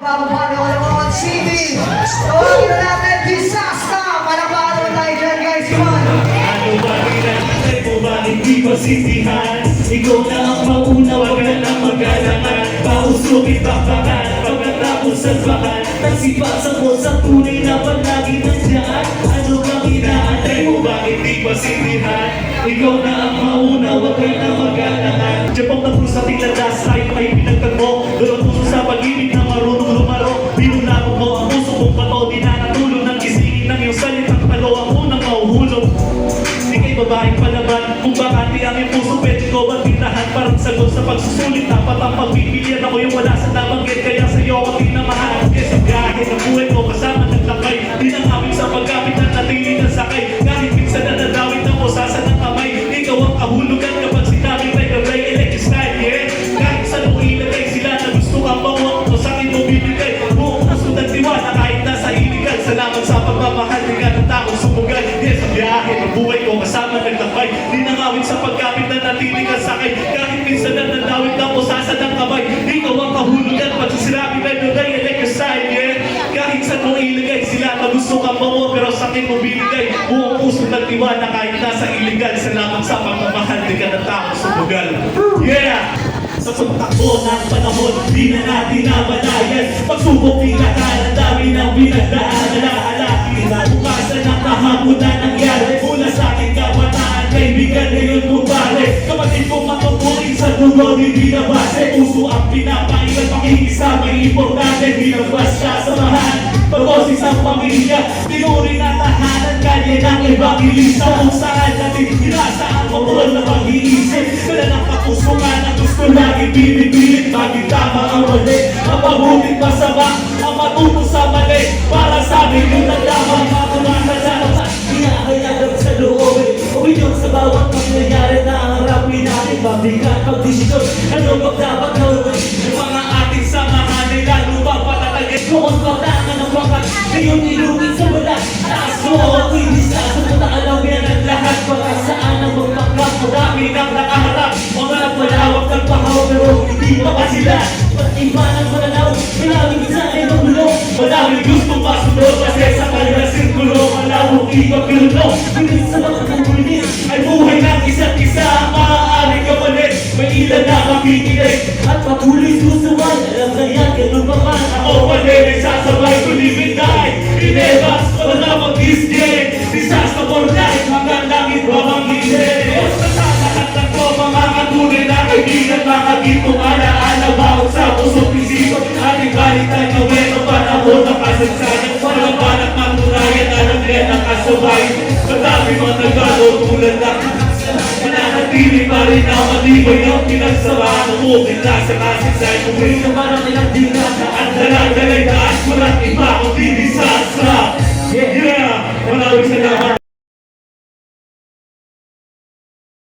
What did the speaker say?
magpapapalo ko ng mga city. Tawagin na natin, disaster! Panapalo tayo dyan, guys, come on! Ano ba ginagawa mo ba hindi pasintihan? Ikaw na ang mauna, wag ka na mag-alaman. Pausugin bakbakan, pagkatapos salbakan. Nagsipasan mo sa tunay na palagi nandiyan. Ano bang inaantay mo ba hindi pasintihan? Ikaw na ang mauna, wag ka na mag-alaman. Diyan pang tapos sa tigladas, kahit may pinagtagmo. Doon puso sa pag-ibig na marunong lumaro. Binulabog mo ang puso kong bato, di na natulog ng gisingin ng iyong salitang talo. Ang unang mauhulog. Di kay babaeng palaban, kung bakati ang iyong puso, pwede ko ba't tindahan? Parang sagot sa pagsusulit, dapat ang pagpipilian ako yung wala sa nabanggit. Kaya sa'yo ako tinamahan. Kesa gahe ng buhay ko kasama ng lakay. Di nang aming sa pagkapit na natili na sakay. Kahit minsan na nadawit ng usasan ng kamay. Ikaw ang kahulugan kapag sinabing like a ray electric style, yeah. Kahit saan mo ilagay sila na gusto kang bawang o sa akin mo bibigay. Buong puso ng tiwala kahit nasa iligan. Salamat sa pagmamahal, di ka ng taong sumugal. Yes, ang biyahe ng buhay ko kasama naglakbay. Di nangawit sa pagkapit na natili ka sakay. Kahit minsan na nadawit ng usasan ng kamay. Ikaw ang kahulugan pag sinabing like a ray electric style, yeah. Kahit saan mo ilagay sila na gusto kang bawang pero sa akin mo bibigay. Buong puso ng tiwala kahit nasa iligan. Salamat sa pagmamahal, di ka ng taong sumugal. Yeah! Sa pagtakbo ng panahon, di na natin nabalayan. Pagsubok tinakal, ang dami ng pinagdaan. Alaala, kinabukasan ng kahapon na nangyari. Mula sa aking kabataan, kaibigan ngayon bumalik. Kapatid kong matuturing sa dulo, hindi na base. Puso ang pinapailan, pakikisama, importante. Di na basta samahan, pag-osis ang pamilya. Tinuring na tahanan, kalye ng evangelista. Kung saan natin hinasa ang mabol na pag-iisip. Wala ng kapusungan ang gusto lagi pinipilit. Baging tama ang mali, mapabuting masama ang matuto sa mali. Para sa amin yung naglamang matumatala. Hinahayagap sa loobin, opinyon sa bawat pangyayari na ang harapin natin. Mabigat pagdesisyon, ano ba dapat gawin? Yung mga ating samahan ay lalo pa patatagin. Noon pagtangan ng wakat, ngayon ilungin sa wala. Taas mo ako'y disaster, mataalawin ang lahat. Baka saan ang magpagkak, marami nang nakaharap. Mga nagpalawak ng pahaw pero hindi pa pa sila. Ba't iba ng mananaw, maraming isa ay magulo. Maraming gusto pasunod kasi sa kanilang sirkulo. Malawang ipaglulo, ngunit sa mga kukulit ay buhay ng isa't isa ang maaaring kapalit. May ilan na makikinig at patuloy susuman. Alam na yan, ganun pa man. Ako pala nagsasabay to live and die. Inebas, wala mag-isgay. Disaster for life, hanggang langit mamangilin. Nasasakit ng ko, mga katunay na kaibigan. Mga gitong alaala, bawat sa pusong pisito. Ating balitan na weno, panahon na kasansanan. Walang banat maturayan, alam rin ang kasabay. Madami mga nagano, tulad lang. Mananatili pa rin ang matibay ng pinagsamahan mo. Bigla sa kasinsay, kung rin naman ang ilang dinata. Ang dalag-dalay taas, walang iba kung di sa